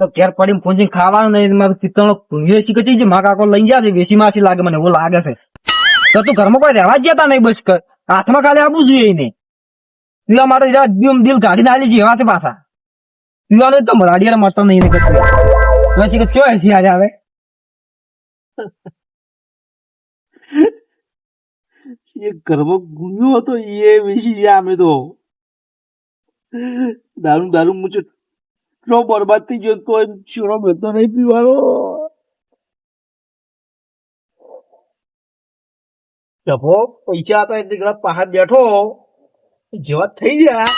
તો ઘેર પડીને પૂંજી ખાવાનું નહીં, મારું પિત્તળનો કુંડિયો શીખે છે, મા કાકો લઈ જાય છે, વેસી માસી લાગે મને એવું લાગે છે. તો તું ઘરમાં કોઈ રહેવા જ જતા નહીં, બસ હાથમાં ખાલી આપવું જોઈએ નહીં. પીવા માટે દિલ કાઢીને આલી છે એવા છે પાછા. પીવાનું તો રાડિયા મળતો નહીં ને કશું. પછી ચો હેઠી આજે આવે ઘરમાં ગુન્યો હતો એ વિશે અમે તો દારૂ દારૂ મુચો એટલો બરબાદ થઈ ગયો તો શીરો બેઠો નહીં પીવાનો. ડફો પૈસા હતા એટલે ઘણા પહાડ બેઠો જેવા થઈ ગયા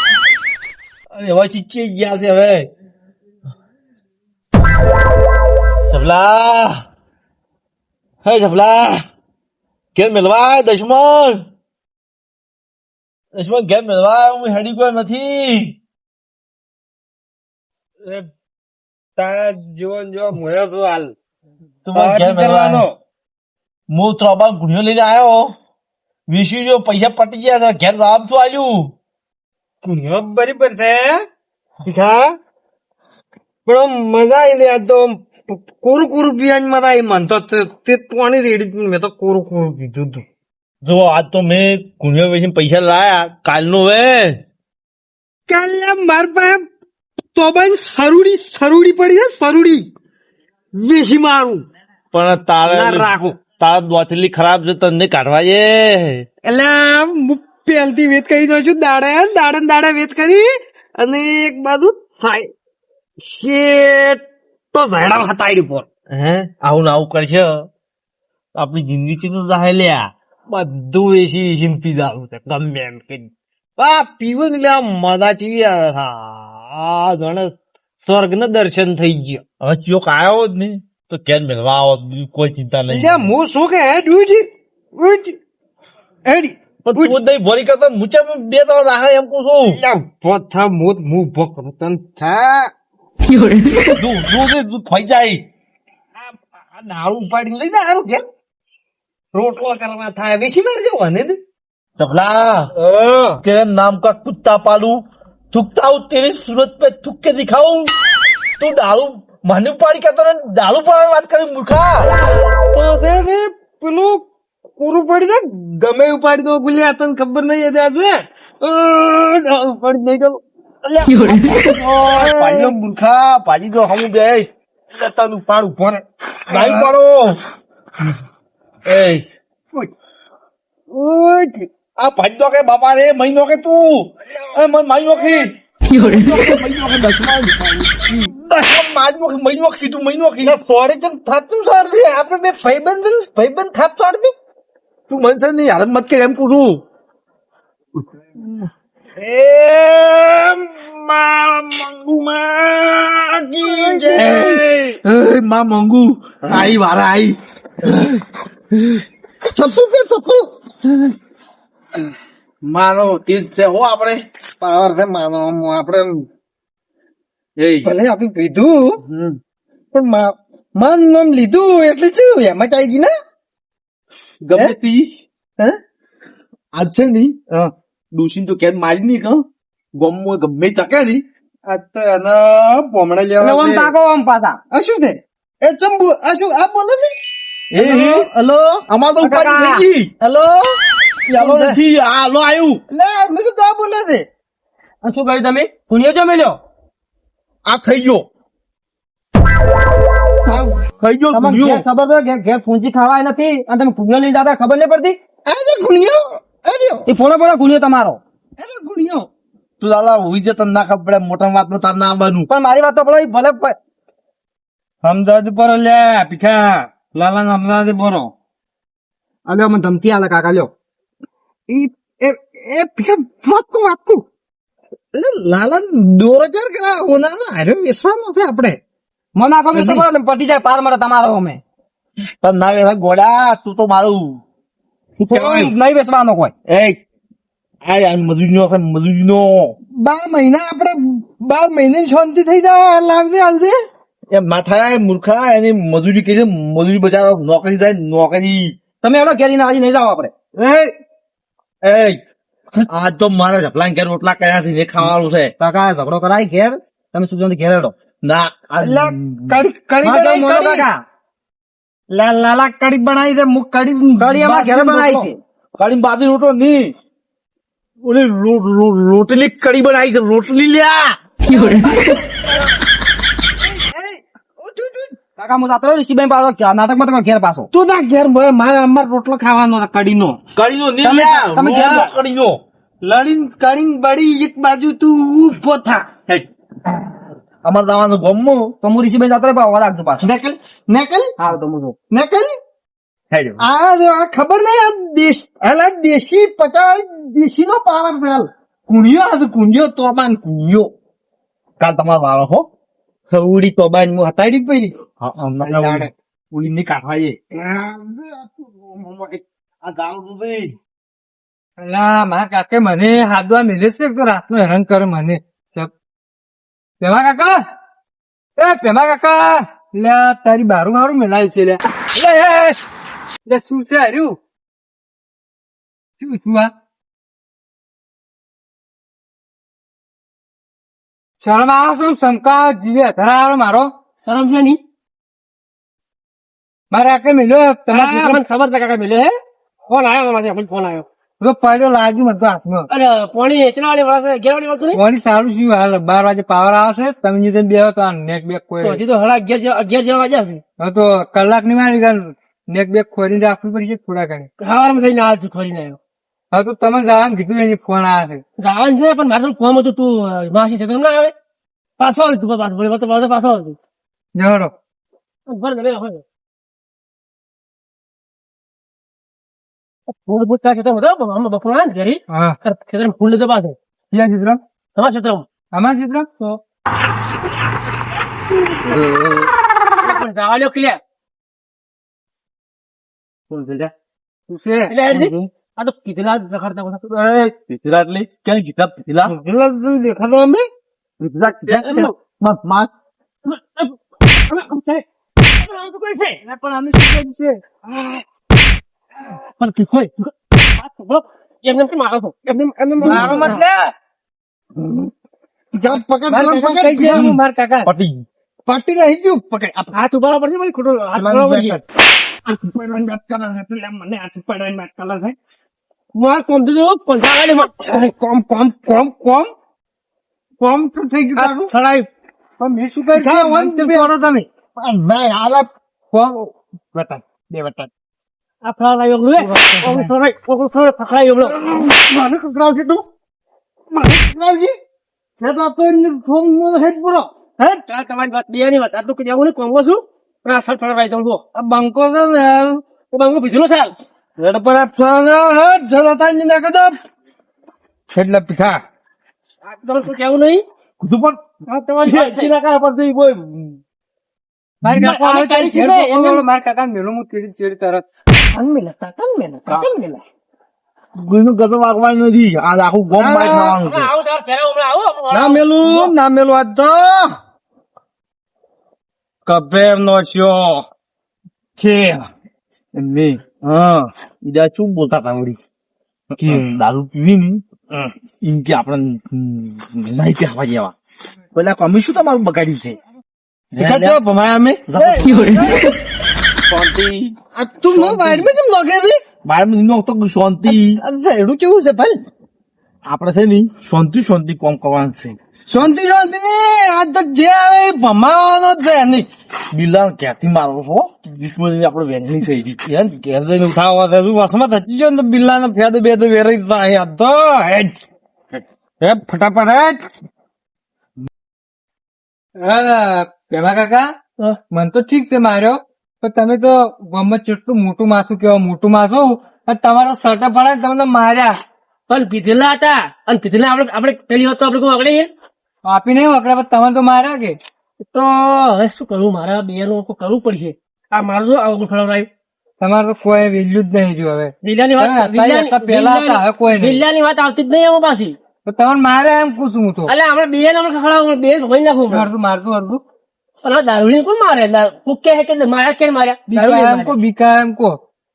એવા ચીચી ગયા છે. હવે જબલા હે જબલા ઘેર મેળવા દશમન ઘેર મેળવા હું હેડી ગયો નથી. તારા જીવન જો મોયો તો હાલ તું ઘેર મેળવાનો હું ત્રોબા ગુણ્યો લઈને આવ્યો. વીસી જો પૈસા પટી ગયા હતા ઘેર જવાબ શું આવ્યું? કુણ્યો બરાબર છે પણ મજા આવી આ તો કોરું કોરું પીવાની મજા આવી મન તો તે પાણી રેડી મેં તો કોરું કોરું પીધું હતું. જો આજ તો મેં ગુણ્યો વેચીને પૈસા લાયા કાલનો વે કાલે માર પાસે તો ભાઈ સરુડી પડી છે સરુડી વેસી મારું પણ તારા રાખો તારા દોતલી ખરાબ છે તને કાઢવા છે. એટલે હું પહેલથી વેત કરી દઉં છું દાડે વેત કરી અને એક બાજુ થાય શેટ તો ઝાડા હતાડી પર હે આવું ને આવું કરશે આપણી જિંદગી ચીનું જાય લ્યા. બધું વેચી વેચીને પીધાવું છે ગમે એમ કે પીવું ને એટલે મજા ચીવી હા જાણે સ્વર્ગ ને દર્શન થઈ ગયો. હવે ચોક આવ્યો જ ને તો કેમ મેળવા આવો કોઈ ચિંતા નહીં. હું શું કે હેડી પણ તું જ નહીં ભરી કરતો મુચા બે ત્રણ રાખે એમ કહું છું. પોથા મોત મું ભો કરું તન થા દૂધ થઈ જાય આ દારૂ ઉપાડીને લઈ જાય હારું ઘેર રોટલો કરવા થાય વેસી મારી જવો ને चपला तेरे नाम का कुत्ता पालू थूकता हूँ तेरी सूरत पे थूक के दिखाऊं तू दारू मानी पाड़ी का तो दारू पाड़ी बात करी मूर्खा તો દે પેલું પૂરું પડી જાય ગમે ઉપાડી દો ગુલિયા તને ખબર નહીં આજે ઉપાડી નહીં ગયો પાડી મૂર્ખા પાડી દો હમ બે તને પાડ ઉભો ને નહીં પાડો એ આ ભાઈ દો કે બાપા રે મહિનો કે તું મને મારી નોખી સોરી તમ થાતું સોરી આપણે બે ભાઈબંધ થાપ સોરી તું મનસે નહીં હાલત મત કે એમ પૂછું માં મંગુ આઈ વારા આઈ માનો તીજ છે હો આપણે પાવર છે માનો આપણે ભલે આપણે પીધું પણ મન નામ લીધું એટલે શું એમાં જ આવી ગઈ ને ગમે તી આજ છે ની ડોશી તો કેમ મારી નહીં કહું ગમો ગમે ચકે નહીં આ તો એના પોમડા લેવા આ શું છે એ ચંબુ આ શું આ બોલો ને હેલો અમાર તો ઉપાડી થઈ ગઈ હેલો ચાલો નથી આ હાલો આવ્યું લે મેં કીધું આ બોલે છે આ શું કહ્યું તમે પુણ્યો જો મેલ્યો આ થઈ ગયો થઈ ગયો ખબર તો ઘેર પૂંજી ખાવાય નથી અને તમે પુણ્યો લઈ જતા ખબર નહીં પડતી અરે ગુણ્યો અરે એ ફોનો ગુણ્યો તમારો અરે ગુણ્યો તું લાલા હોઈ જતા ના ખબર પડે મોટા વાત નું તાર ના આવવાનું પણ મારી વાત તો પડે ભલે સમજાવજ પર લે પીખા લાલા ના અમદાવાદ બોરો અલ્યો મને ધમકી આલે કાકા લ્યો એ પીખા વાત લાલા 2000 કરા હોના ના હારે વેસવાનો છે આપણે મને આપો મેં તો પટી જાય પાર મળે તમારો અમે પણ ના વેલા ગોડા તું તો મારું નહીં વેચવાનો કોઈ આ મજૂરી નો 12 મહિના આપણે 12 મહિને શાંતિ થઈ જાય લાવજે હાલજે એમ ના થાય મૂર્ખા એની મજૂરી કરી મજૂરી બજાર નોકરી થાય નોકરી તમે એવડો ઘેરી ના નહીં જાઓ આપણે આજ તો મારા ઝપલા ઘેર રોટલા કર્યા છે ખાવાનું છે કાકા ઝઘડો કરાય ઘેર તમે સુજો ઘેર હેડો ના એટલે કડી બનાવી કડી. લાલા કડી બનાવી છે મુક કડી અમારા ઘરે બનાવી છે. કડી બાજરી રોટલો નહીં ઓલી રોટલી કડી બનાવી છે રોટલી લ્યા કાકા હું જાતો ઋષિભાઈ પાછો નાટકમાં તમે ઘેર પાછો તું ના ઘેર મારે અમાર રોટલો ખાવાનો હતો કડીનો. કડીનો નહીં તમે લ્યા ઘેર જાઓ. કડીનો લડીને કડીને બળી એક બાજુ તું ઉભો થા. અમારે દાવાનું ગમો તો હું ઋષિભાઈ જાતો રહે રાખજો પાછો નકલ નકલ હા તો હું જો નકલ હેડ્યો આ ખબર નહીં આ દેશી પચાસ દેશી નો પાવર પેલ કુણિયો આ કુણિયો તોબાન કુણિયો કાલ તમારો વાળો હો સવડી તોબાન હું હતાડી પડી ઉલી ની કાઢવાય આ દારૂ ભાઈ અલા મારા કાકે મને હાથવા મેલે છે તો રાતનો હેરાન કરે મને. પેમા કાકા પેમા કાકા લે તારી બારું મારું મેલાયું છે લે શું છે હાર્યું શું આ શરમ આવે છે શંકા જીવે ધરાવો મારો શરમ છે ની મારા કાકે મેલ્યો મને ખબર છે કાકા મિલે હે ફોન આવ્યો મારે ફોન આવ્યો પડ્યો લાગ્યું મને તો હાથમાં. અરે પોણી એચનાવાળી વળશે ઘેરવાળી વળશે નહીં વળી સારું શું હાલ 12 વાગે પાવર આવશે તમે જે બે તો આ નેક બેક કોઈ તો હજી તો હળા 11 જેવા વાગ્યા છે હવે તો કલાક ની મારી ગઈ નેક બેક ખોરીને રાખવું પડશે થોડા ઘણી. સવારમાં થઈને આ ખોરીને આવ્યો હવે તો તમે જવાનું કીધું એની ફોન આવે છે. જવાનું છે પણ મારે ફોન હતું તું માસી છે ના આવે પાછો આવે તું પાછો આવે તું જવાનો ભર દે હોય ફૂલ બુટ કા ખેતર હતો અમે બપોર આવે ને ઘરે હા ખેતર ફૂલ લીધો પાસે ક્યાં ચિત્ર તમારા ક્ષેત્રમાં અમારા ચિત્ર તો પણ જવા લ્યો ક્લિયર શું છે એટલે આ તો કીધેલા રખડતા બધા પીતલા એટલે ક્યાં ગીતા પીતલા દેખાતો અમે પણ અમે શું છે પણ કિશોર એમને કેમ મારો છો એમને મારો મત મારા કાકા પટી પાટી નહીં ગયું પકડ હાથ ઉભા પડશે મને ખોટો હાથ ઉભા પડશે આ સુપરમેન બેટ કલર એટલે મને આ સુપરમેન બેટ કલર છે માર કોમ તો પંચાગાડી માં કોમ તો થઈ ગયું તારું. છડાઈ પણ મેં શું કરી તમે નહીં હાલત કોમ બતા બે બતા આ ફળા લાવ્યો લે ઓગળ છોરાઈ ફકરાઈ ઓગળો મને કકરાવશે તું મને કકરાવશે છે તો તો એને ફોન નો હેડ પૂરો હેડ ચાલ તમારી વાત બે ની વાત આટલું કઈ આવું ને કોંગો છું પણ આ સર ફળવાઈ દઉં છું આ બંકો છે ને તો બંગો ભીજલો ચાલ હેડ પર આ ફોન હેડ જતા ની નાખ દો એટલે પીઠા આ તમે કોઈ કેવું નહીં કુતું પણ આ તમારી વાત છે. ના પર દઈ બોય મારી કાકા આવે તારી ઘેર છે, બોલો, એને- મારા કાકા મેલો હું ચીડી ચીડી તરત કાન મેલા કોઈનું ગતો વાગવાનું નથી આ આખું ગોમ બાઈટ નાવાનું છે આવો તાર ફેરા હમણાં આવો ના મેલું આજ તો કબેર નો છો કે એમને હા ઈડા શું બોલતા હતા વળી કે દારૂ પીવી ને એમ કે આપણે નહીં પીવા જેવા પેલા કમી શું તમારું બગાડી છે શીખા ભમાયા અમે શાંતિ આ તું નો બાઈડ માં કેમ લાગે છે બહાર નો તો શાંતિ એનું કેવું છે ભાઈ આપણે છે ને શાંતિ કોમ કરવાનું છે શાંતિ ને આ તો જે આવે એ ભમાવાનો જ છે નહીં બિલ્લા ક્યાંથી મારો છો દુશ્મની આપણે વેચની થઈ ગઈ એમ ઘેર જઈને ઉઠાવવા છે તું વસમાં થતી જો ને બિલ્લા ને ફેદ બે તો વેરાઈ જાય તો હેડ હે ફટાફટ હેડ પેલા કાકા મન તો ઠીક છે માર્યો પણ તમે તો ગમે કેટલું મોટું માથું કેવા મોટું માથું અને તમારા સટા પડાય તમને માર્યા પણ પીધેલા હતા અને પીધેલા આપણે પેલી વાત તો આપણે કોઈ આગળ આપી નહીં વકડા પણ તમે તો માર્યા કે તો હવે શું કરવું મારા બે નું કરવું પડશે આ મારું જો આવું ફળવરાયું તમારે તો કોઈ વેલ્યુ જ નહીં જો હવે લીલાની વાત અત્યારે હતા, પહેલા હતા, હવે કોઈ નહીં. લીલાની વાત આવતી જ નહીં આમાં પાછી તો તમે માર્યા એમ પૂછું હું તો એટલે આપણે બે ને આપણે ખવડાવું બે ભણી નાખું મારતું અડધું અને દારૂડી કોણ મારે કુકે હે કે માર્યા કે માર્યા દારૂડી બીકા એમ કો બીકા એમ કો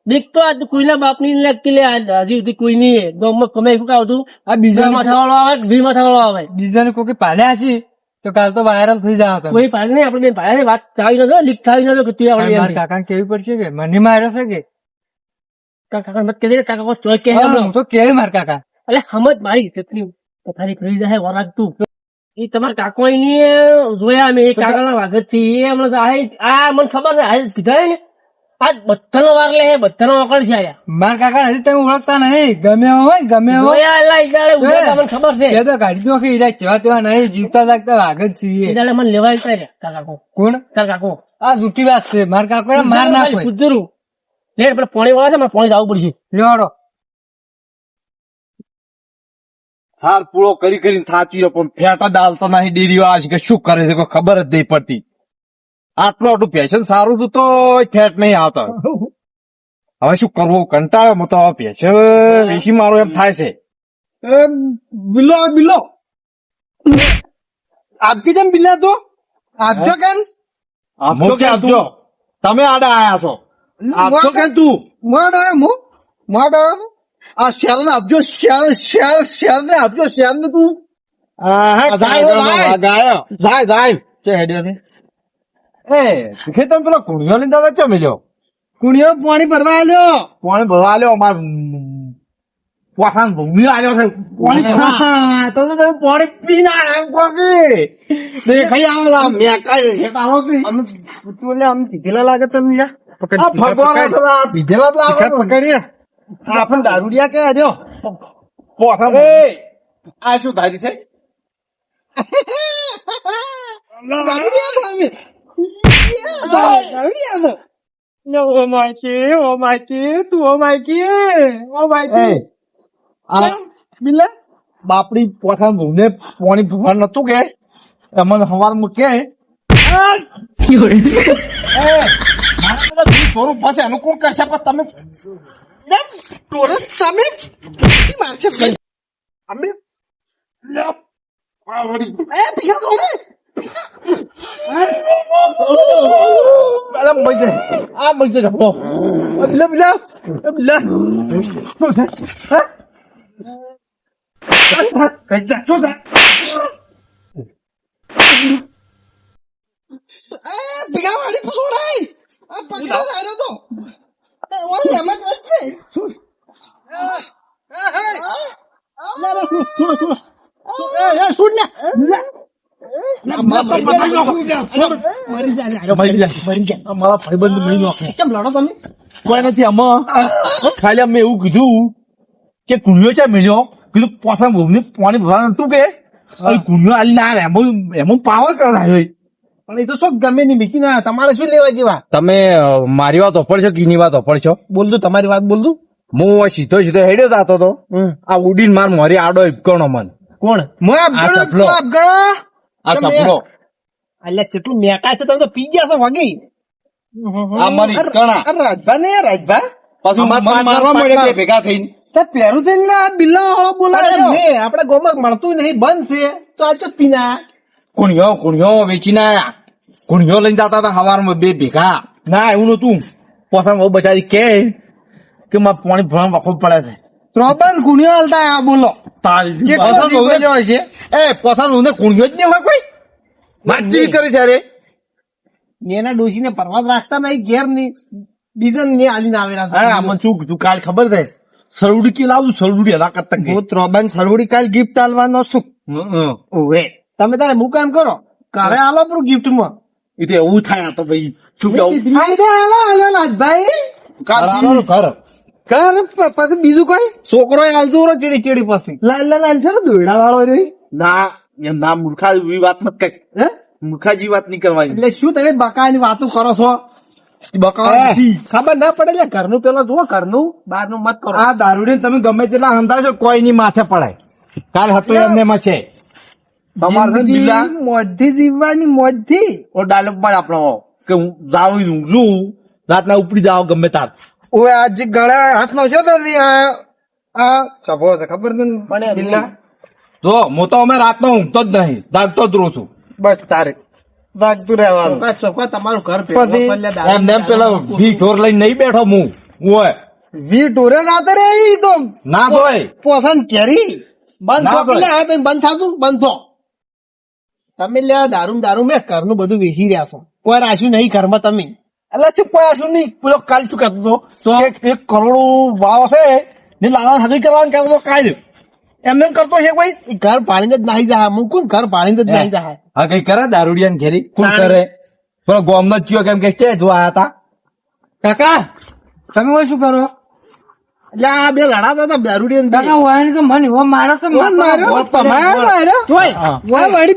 બીક તો આ કોઈના બાપ ની લાગતી લે હજી સુધી કોઈ નહીં ગામમાં ગમે શું આવતું આ બીજા માથાવાળો આવે વી માથાવાળો આવે બીજાને કોઈ પાલ્યા છે તો તો કાલ તો વાયરલ થઈ જાય તમે. કોઈ પાડી નહીં, આપણે ભાઈ વાત થાવી નતો, લીક થાવી નતો કે તું આપણે મારા કાકાને કેવી પડશે કે મને માર્યો છે કે કાકા મત કહી દે, કાકા કોઈ ચોય કે હું તો કેવી માર કાકા એટલે સમજ મારી કેટલી પથારી કરી જાય વરાગ તું. એ તમારા કાકો અહીં જોયા અમે, એ કાકાના વાગત છે એ હમણાં તો આ મને ખબર છે, આ કીધા ને આજ બધાનો વાર લે બધાનો વખત છે આયા. મારા કાકા હજી તમે ઓળખતા નહીં, ગમે હોય ગમે હોય જોયા એટલે ઈ દાડે ઉભા મને ખબર છે. એ તો ગાડી નો હીરા જેવા તેવા નહીં, જીવતા જાગતા વાઘ જ ઈ છીએ. દાડે મને લેવાય છે તાર કાકો. કોણ? તાર કાકો આ જુઠ્ઠી વાત છે, મારા કાકો માર ના કોઈ. સુધરું લે પેલા પાણી વાળા છે, મારે પાણી જવું પડશે. લેવાડો. હાર પૂરો કરી કરીને થાચી રહ્યો પણ ફેટા દાલતા નહીં ડેરીઓ આજ કે શું કરે છે કોઈ ખબર જ નહીં પડતી. આટલું આટલું પેશન સારું હતું તો ફેટ નહીં આવતા. હવે શું કરવું કંટાળો મતો હવે પેશન વેચી મારો એમ થાય છે. બિલો બિલો આપકી જેમ બિલા તો આપજો કેમ આપજો તમે આડા આયા છો આપજો કેમ તું મોડો આ શેર ને આપજો શેર ને આપજો શેર ને તું જાય કે હેડ્યો છે એ શીખે તમે પેલો કુણિયો લઈને દાદા ચમ લ્યો કુણિયો પાણી ભરવા આલ્યો અમાર પોખાન ભૂમિ આવ્યો છે પાણી તો તમે પાણી પીને આમ કોકી દેખાઈ આવે છે મેં કાઈ હેટાવો કે અમે તું આમ પીધેલા લાગે તને લ્યા આ ભગવાન સલા પીધેલા જ લાગે પકડીએ આપણ દારૂડિયા કે આજો પોખાન એ આ શું ધારી છે દારૂડિયા તમે દારૂડિયા ઓ માયકી તું ઓ માયકી આ બિલ્લા બાપડી પોઠાન ભૂને પાણી ભૂવાનું નતું કે એમને હવાર મૂકે થોડું પછી અનુકૂળ કરશે પણ તમે તમે મારશે અમે આ મજે જપો બિલા વાળી પકડાઈ આ પકડા આવ્યો તો મારા ભાઈબંધ મળી નાખે કેમ લડો તમે કોઈ નથી આમાં ખાલી અમે એવું કીધું કે કુણિયો ચા મળ્યો કીધું પોસા ભૂમિ પાણી ભરવાનું હતું કે કુણિયો આલી ના એમાં પાવર કરાયો પણ એ તો શું ગમે ની બીજી ના તમારે શું લેવા જેવા તમે મારી વાત ઓફરશો કે એની વાત ઓફરશો બોલ દઉં તમારી વાત બોલ દઉં હું સીધો હેડ્યો જતો હતો આ ઉડીને માર મારી આડો ઇપકણો મન કોણ આ ચપલો એટલે કેટલું મેકાય છે તમે તો પી ગયા છો વાગી આ મારી કણા રાજભા ને રાજભા પછી મારવા મળે કે ભેગા થઈને પહેરું થઈને બિલ્લા વાળો બોલાવે આપડે ગોમાં મળતું નહીં બંધ છે તો આ ચો પીના કુણિયો વેચીને આયા કુણિયો લઈને જતા હતા હવારમાં બે ભેગા ના એવું નતું પોસા બહુ બચારી કે મારે પાણી ભરવા વખો પડે છે ત્રોબન કુણિયો હાલતા આયા બોલો છે એ પોસા ને કુણિયો જ નહીં હોય કોઈ વાતચીત કરી છે અરે એના ડોસી ને પરવાદ રાખતા નહીં ઘેર ની બીજા ને આલીને આવેલા હા મને શું કીધું કાલ ખબર છે સરુડી કે લાવું સરુડી હલા કરતા હું ત્રોબન સરુડી કાલ ગિફ્ટ આલવાનો શું ઓવે તમે તારે હું કામ કરો ઘરે આલો પર ગિફ્ટ માં એ તો એવું થાય તો ભાઈ શું પછી બીજું કોઈ છોકરો હાલતો ચીડી ચીડી પછી લાલ છે ને દોયડા વાળો ના એમ ના મૂર્ખા એવી વાત મત કઈ મૂર્ખા જેવી વાત નહીં કરવાની એટલે શું તમે બકા ની વાતો કરો છો બકા ખબર ના પડે એટલે ઘરનું પેલો જુઓ ઘરનું બહાર નું મત કરો આ દારૂડી તમે ગમે તેટલા સમજાવશો કોઈ ની માથે પડાય કાલ હતો એમને માં છે તમારે મોજથી જીવવાની મોજથી ઓ ડાયલોગ પણ આપણો કે હું જાઉં ઊંઘલું રાતના ઉપડી જાવ ગમે તાર ઓએ આજે ગળા હાથ નો છો તો ખબર નથી જો હું તો અમે રાતનો ઊંઘતો જ નહીં જાગતો જ રહું છું બસ તારે જાગતું રહેવાનું તમારું ઘર એમને એમ પેલા વી ઢોર લઈને નહીં બેઠો હું ઓય વી ઢોરે રાતે રે તો ના હોય પોસન કેરી બંધ બંધ થતું બંધ થો તમે લ્યા દારૂ મેં ઘરનું બધું વેચી રહ્યા છો કોઈ રાખ્યું નહીં ઘરમાં તમે એટલે ચૂપવાયા નહીં પેલો કાલ શું કહેતો હતો એક કરોડ ભાવ છે ને લાલા હગી કરવાનું કહેતો હતો કાલ એમને એમ કરતો છે કોઈ ઘર ભાળીને જ નાહી જાય મૂકું ઘર ભાળીને જ નાહી જાય હા કઈ કરે દારૂડિયા ઘેરી કોણ કરે પેલો ગોમ નો ચિયો કેમ કે છે જો આયા હતા કાકા તમે હોય શું કરો એટલે આ બે લડાતા હતા દારૂડી કાકા વાયણ તો મને એવો મારો તો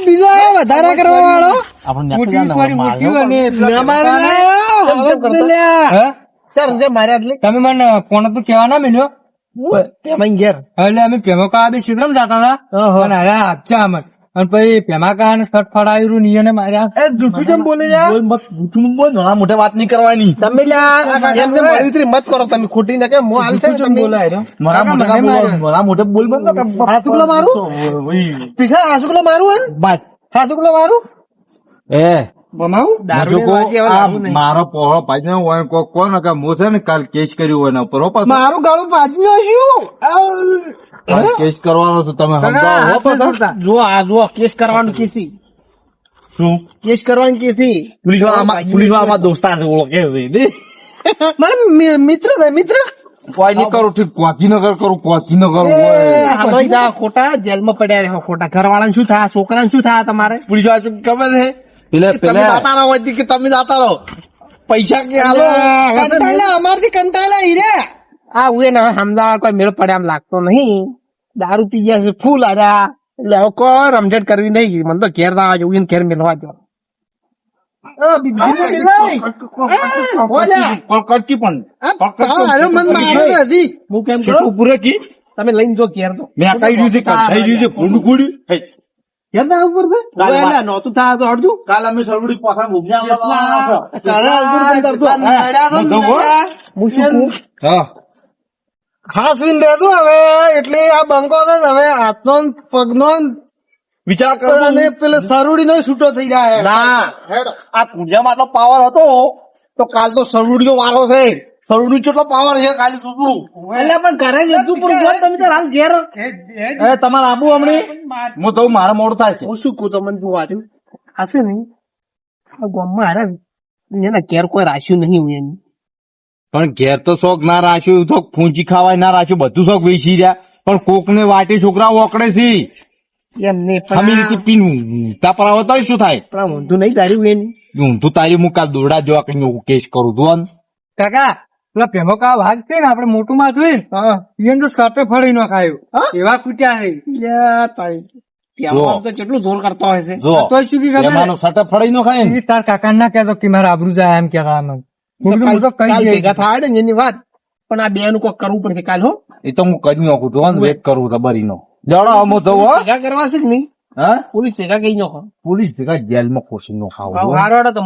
બીજો આવ્યો વધારા કરવા વાળો સર જે મારે એટલે તમે મને ફોન તો કેવા ના મળ્યો પેમાઈ ઘેર એટલે અમે પેમકા બી શીખરમ જતા હતા અને અરે આપચા અમે અને પછી પેમાકા ને શર્ટ ફડાવ્યું ની એને માર્યા એ જૂઠું કેમ બોલે જૂઠું બોલ ઘણા મોટા વાત નહીં કરવાની તમે એમને મારી રીતે મત કરો તમે ખોટી ના કે હું હાલ છે મારા મોટે બોલ બંધ હાથુકલો મારું પીછા હાથુકલો મારું બસ હાથુકલો મારું એ બનાવું મારો પહોળો ભાઈ હોય કોણ કે હું છે ને કાલ કેસ કર્યું હોય એના ઉપર હો પાછું. મારું ગાળું ભાજી શું કાલ કેસ કરવાનો છું તમે સમજાવો હો પાછા. જો કેસ કરવાનું કેસી શું કેસ કરવાનું કેસી પોલીસ વાળા દોસ્તાર ઓળખે છે મારા મિત્ર છે મિત્ર કોઈ નહીં કરું ઠીક પોચીનગર કરું પોચીનગર હોય ખોટા જેલમાં પડ્યા રહે ખોટા ઘરવાળાને શું થાય છોકરાને શું થાય તમારે પોલીસ વાળા ખબર છે તમે જાતા રહો હોય કે તમે જાતા રહો પૈસા કે હાલો કંટાળ્યા અમારથી કંટાળ્યા હીરે આ હું ને સમજાવવા કોઈ મેળ પડે એમ લાગતો નહીં દારૂ પી ગયા છે ફૂલ આડા એટલે હવે કોઈ રમઝટ કરવી નહીં મને તો ઘેર ના જવું એને ઘેર મેળવા જો કટકી પણ હું કેમ કરું પૂરે કી તમે લઈને જો ઘેર તો મેં કઈ રહ્યું છે કઈ રહ્યું છે ભૂંડ ગુડ્યું કેમ ના ઉપર નહોતું થાય તો અડધું કાલ અમે સરવડી પાછા ખાસ વિન દેતું હવે એટલે આ બંકો છે ને હવે હાથનો ને પગનો ને વિચાર કરો અને પેલો સરુડી નો છૂટો થઈ જાય ના આ પૂજામાં આટલો પાવર હતો તો કાલ તો સરુડી નો વારો છે સરુડી કેટલો પાવર છે કાલે શું એટલે પણ ઘરે જતું પણ તમે તો હાલ ઘેર તમારે આબુ હમણાં હું તો મારા મોડ થાય છે હું શું કહું તમને જોવા દઉં હશે નહીં આ ગામમાં હારા એના ઘેર કોઈ રાખ્યું નહીં હું એની પણ ઘેર તો શોખ ના રાખ્યું તો ફૂંચી ખાવાય ના રાખ્યું બધું શોખ વેચી રહ્યા પણ કોક ને વાટે છોકરા ઓકડે છે એમને અમે રીતે પીન તાપરાવો તો શું થાય પણ ઊંધું નહીં તાર્યું એની ઊંધું તારી હું કાલ દોરડા જેવા કઈ કેસ કરું છું કાકા પેલા પેમો કા વાઘ છે ને આપડે મોટું માં જોઈ એને તો સટે ફળી નો ખાયું એવા કૂટ્યા છે તો કેટલું જોર કરતો હોય છે તો શું ખબર સટે ફળી નો ખાય તાર કાકા ના કહેતો કે મારા આબરૂ જાય એમ કેતા ભેગા થાય ને એની વાત પણ આ બે નું કોઈ કરવું પડશે કાલ હો એ તો હું કરી નાખું છું વેટ કરું રબરી નો જડો અમો જવું ભેગા કરવા છે કે નહીં હા પોલીસ ભેગા કઈ નાખો પોલીસ ભેગા જેલમાં ખોસી નો ખાવું હારો તો